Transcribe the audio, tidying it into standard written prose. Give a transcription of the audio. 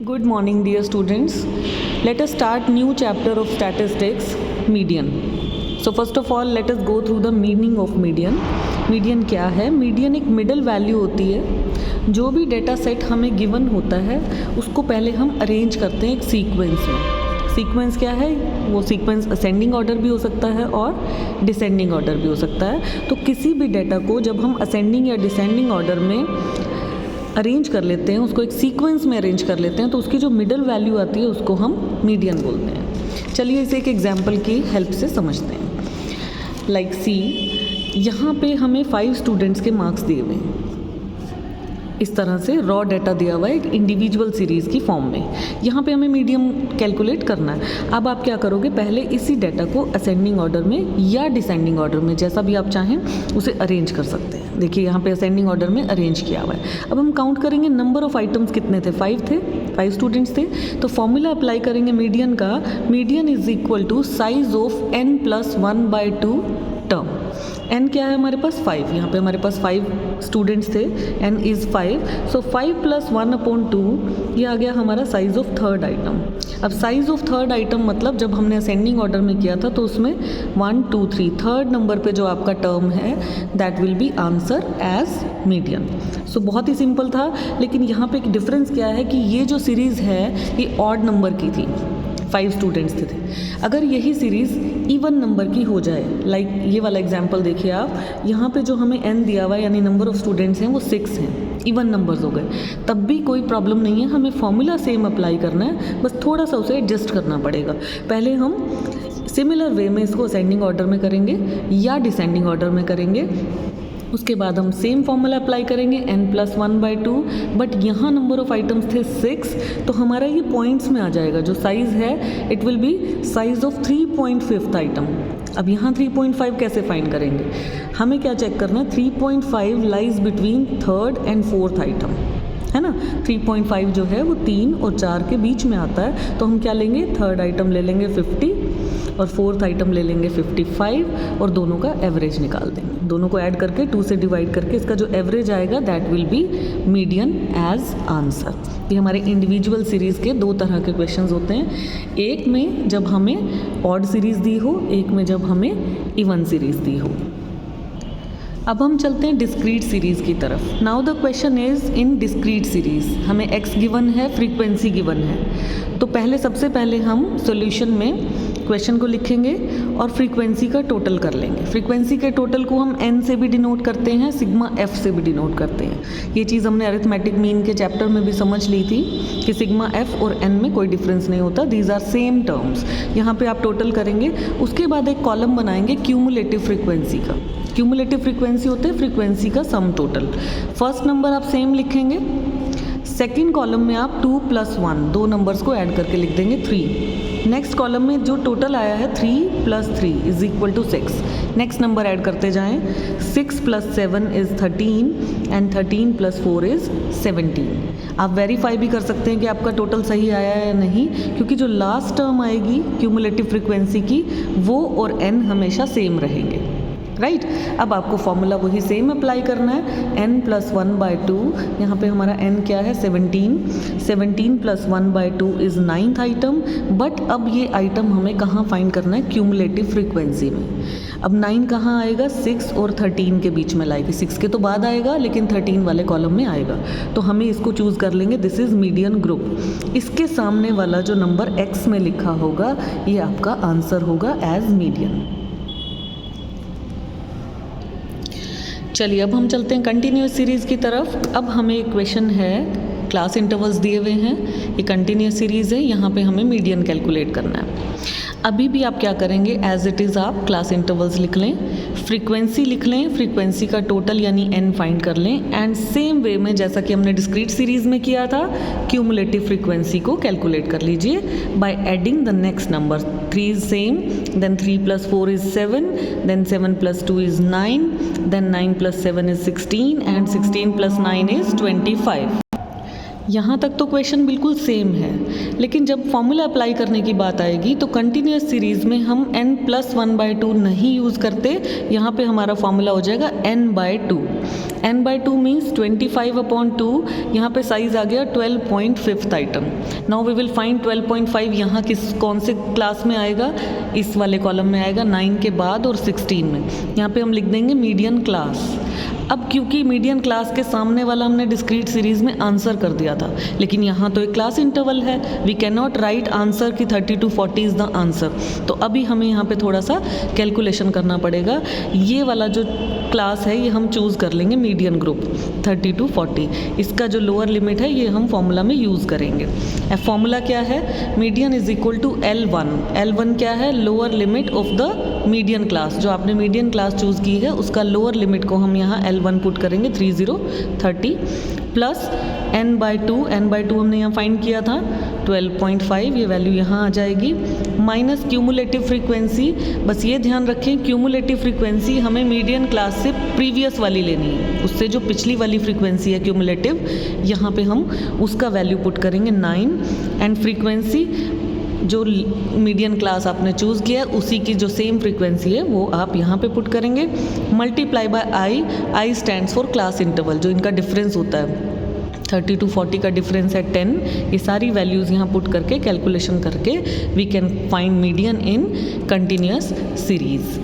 Good morning dear students. Let us start new chapter of statistics, median. So first of all let us go through the meaning of median. Median क्या है? Median एक middle value होती है. जो भी data set हमें given होता है उसको पहले हम अरेंज करते हैं एक सीक्वेंस में. सीक्वेंस क्या है? वो सीक्वेंस असेंडिंग ऑर्डर भी हो सकता है और डिसेंडिंग ऑर्डर भी हो सकता है. तो किसी भी डेटा को जब हम असेंडिंग या डिसेंडिंग ऑर्डर में अरेंज कर लेते हैं, उसको एक सीक्वेंस में अरेंज कर लेते हैं, तो उसकी जो मिडल वैल्यू आती है उसको हम मीडियन बोलते हैं. चलिए इसे एक एग्जांपल की हेल्प से समझते हैं. लाइक सी, यहाँ पे हमें 5 स्टूडेंट्स के मार्क्स दिए हुए हैं. इस तरह से रॉ डाटा दिया हुआ है एक इंडिविजुअल सीरीज़ की फॉर्म में. यहाँ पे हमें मीडियम कैलकुलेट करना है. अब आप क्या करोगे, पहले इसी डाटा को असेंडिंग ऑर्डर में या डिसेंडिंग ऑर्डर में, जैसा भी आप चाहें उसे अरेंज कर सकते हैं. देखिए यहाँ पे असेंडिंग ऑर्डर में अरेंज किया हुआ है. अब हम काउंट करेंगे नंबर ऑफ आइटम्स कितने थे. 5 थे, 5 स्टूडेंट्स थे. तो फॉर्मूला अप्लाई करेंगे मीडियन का. Median is equal to size of n+1/2 term. n क्या है हमारे पास? 5. यहाँ पे हमारे पास 5 स्टूडेंट्स थे. n is 5. सो 5 + 1/2 ये आ गया हमारा साइज़ ऑफ थर्ड आइटम. अब साइज़ ऑफ थर्ड आइटम मतलब जब हमने असेंडिंग ऑर्डर में किया था तो उसमें 1 2 3 थर्ड नंबर पे जो आपका टर्म है that will be answer as median. So बहुत ही सिंपल था. लेकिन यहाँ पे एक डिफरेंस क्या है कि ये जो सीरीज़ है ये ऑड नंबर की थी, 5 स्टूडेंट्स थे. अगर यही सीरीज़ इवन नंबर की हो जाए, लाइक ये वाला एग्जांपल देखिए आप, यहाँ पे जो हमें n दिया हुआ है यानी नंबर ऑफ स्टूडेंट्स हैं वो 6 हैं, इवन नंबर्स हो गए, तब भी कोई प्रॉब्लम नहीं है. हमें फॉर्मूला सेम अप्लाई करना है, बस थोड़ा सा उसे एडजस्ट करना पड़ेगा. पहले हम सिमिलर वे में इसको असेंडिंग ऑर्डर में करेंगे या डिसेंडिंग ऑर्डर में करेंगे. उसके बाद हम सेम फॉर्मूला अप्लाई करेंगे n+1/2. बट यहाँ नंबर ऑफ आइटम्स थे 6, तो हमारा ये पॉइंट्स में आ जाएगा. जो साइज़ है it will be size of 3.5 item. अब यहाँ 3.5 कैसे फाइंड करेंगे? हमें क्या चेक करना है? 3.5 lies between third and fourth item, है ना. 3.5 जो है वो 3 और 4 के बीच में आता है. तो हम क्या लेंगे? थर्ड आइटम ले लेंगे 50 और फोर्थ आइटम ले लेंगे 55 और दोनों का एवरेज निकाल देंगे. दोनों को ऐड करके 2 से डिवाइड करके इसका जो एवरेज आएगा that will be median as answer. ये हमारे इंडिविजुअल सीरीज़ के 2 तरह के क्वेश्चंस होते हैं. एक में जब हमें ऑड सीरीज़ दी हो, एक में जब हमें इवन सीरीज़ दी हो. अब हम चलते हैं डिस्क्रीट सीरीज़ की तरफ. Now the question is in discrete series हमें x गिवन है, फ्रीक्वेंसी गिवन है. तो सबसे पहले हम सॉल्यूशन में क्वेश्चन को लिखेंगे और फ्रीक्वेंसी का टोटल कर लेंगे. फ्रीक्वेंसी के टोटल को हम n से भी डिनोट करते हैं, सिग्मा f से भी डिनोट करते हैं. ये चीज़ हमने अरिथमेटिक मीन के चैप्टर में भी समझ ली थी कि सिग्मा f और n में कोई डिफरेंस नहीं होता, दीज आर सेम टर्म्स. यहाँ पे आप टोटल करेंगे. उसके बाद एक कॉलम बनाएंगे क्यूमुलेटिव फ्रीक्वेंसी का. क्यूमुलेटिव फ्रीक्वेंसी होते हैं फ्रीक्वेंसी का सम टोटल. फर्स्ट नंबर आप सेम लिखेंगे, सेकेंड कॉलम में आप 2 + 1 2 नंबर्स को ऐड करके लिख देंगे 3. नेक्स्ट कॉलम में जो टोटल आया है 3 + 3 is equal to 6. Next number add करते जाएं. 6 + 7 इज़ 13 एंड 13 + 4 इज़ 17. आप वेरीफाई भी कर सकते हैं कि आपका टोटल सही आया है या नहीं, क्योंकि जो लास्ट टर्म आएगी क्यूमुलेटिव फ्रीक्वेंसी की वो और n हमेशा सेम रहेंगे, राइट. अब आपको फॉर्मूला वही सेम अप्लाई करना है. n+1/2, यहाँ पे हमारा n क्या है? 17. 17 + 1/2 इज़ 9th आइटम. बट अब ये आइटम हमें कहाँ फाइंड करना है? क्यूमुलेटिव फ्रीक्वेंसी में. अब 9 कहाँ आएगा? 6 और 13 के बीच में लाएगी. 6 के तो बाद आएगा लेकिन 13 वाले कॉलम में आएगा. तो हमें इसको चूज़ कर लेंगे, दिस इज़ मीडियन ग्रुप. इसके सामने वाला जो नंबर x में लिखा होगा ये आपका आंसर होगा एज मीडियन. चलिए अब हम चलते हैं कंटिन्यूस सीरीज़ की तरफ. अब हमें एक क्वेश्चन है, क्लास इंटरवल्स दिए हुए हैं, ये कंटिन्यूस सीरीज़ है, यहाँ पे हमें मीडियन कैलकुलेट करना है. अभी भी आप क्या करेंगे? एज इट इज़ आप क्लास इंटरवल्स लिख लें, फ्रीक्वेंसी लिख लें, फ्रीक्वेंसी का टोटल यानी n फाइंड कर लें, एंड सेम वे में जैसा कि हमने डिस्क्रीट सीरीज़ में किया था क्यूमुलेटिव फ्रीक्वेंसी को कैलकुलेट कर लीजिए by adding the next number. 3 is same, then 3 + 4 is 7, then 7 + 2 is 9, then 9 + 7 is 16 and 16 + 9 is 25. यहाँ तक तो क्वेश्चन बिल्कुल सेम है, लेकिन जब फॉर्मूला अप्लाई करने की बात आएगी तो कंटिन्यूस सीरीज़ में हम n+1/2 नहीं यूज़ करते. यहाँ पे हमारा फॉर्मूला हो जाएगा n/2. n/2 मीन्स 25/2, यहाँ पे साइज आ गया 12.5 item. Now we will find 12.5 यहाँ कौन से क्लास में आएगा, इस वाले कॉलम में आएगा 9 के बाद और 16 में। यहाँ पे हम लिख देंगे मीडियन क्लास। अब क्योंकि मीडियन क्लास के सामने वाला हमने डिस्क्रीट सीरीज़ में आंसर कर दिया था, लेकिन यहाँ तो एक क्लास इंटरवल है, we can not write answer कि 30 to 40 इज़ द आंसर। तो अभी हमें यहाँ पे थोड़ा सा कैलकुलेशन करना पड़ेगा। ये वाला जो क्लास है ये हम चूज़ कर लेंगे मीडियन ग्रुप 30 to 40। इसका जो लोअर लिमिट है ये हम फॉर्मूला में यूज़ करेंगे। फॉर्मूला क्या है, median is equal to L1। L1 क्या है, lower limit of the median class. जो आपने मीडियन क्लास चूज़ की है उसका लोअर लिमिट को हम यहाँ L1 पुट करेंगे 30 प्लस n/2 हमने यहाँ फाइंड किया था 12.5, ये वैल्यू यहाँ आ जाएगी, माइनस क्यूमुलेटिव फ्रीक्वेंसी। बस ये ध्यान रखें क्यूमुलेटिव फ्रीक्वेंसी हमें मीडियन क्लास से प्रीवियस वाली लेनी है, उससे जो पिछली वाली फ्रीक्वेंसी है क्यूमुलेटिव, यहाँ पे हम उसका वैल्यू पुट करेंगे 9 एंड फ्रीक्वेंसी जो मीडियन क्लास आपने चूज़ किया है उसी की जो सेम फ्रीक्वेंसी है वो आप यहाँ पे पुट करेंगे, multiply by I stands for class interval, जो इनका डिफरेंस होता है 30 to 40 का डिफरेंस है 10। ये सारी वैल्यूज़ यहाँ पुट करके कैलकुलेशन करके we can find median in continuous series.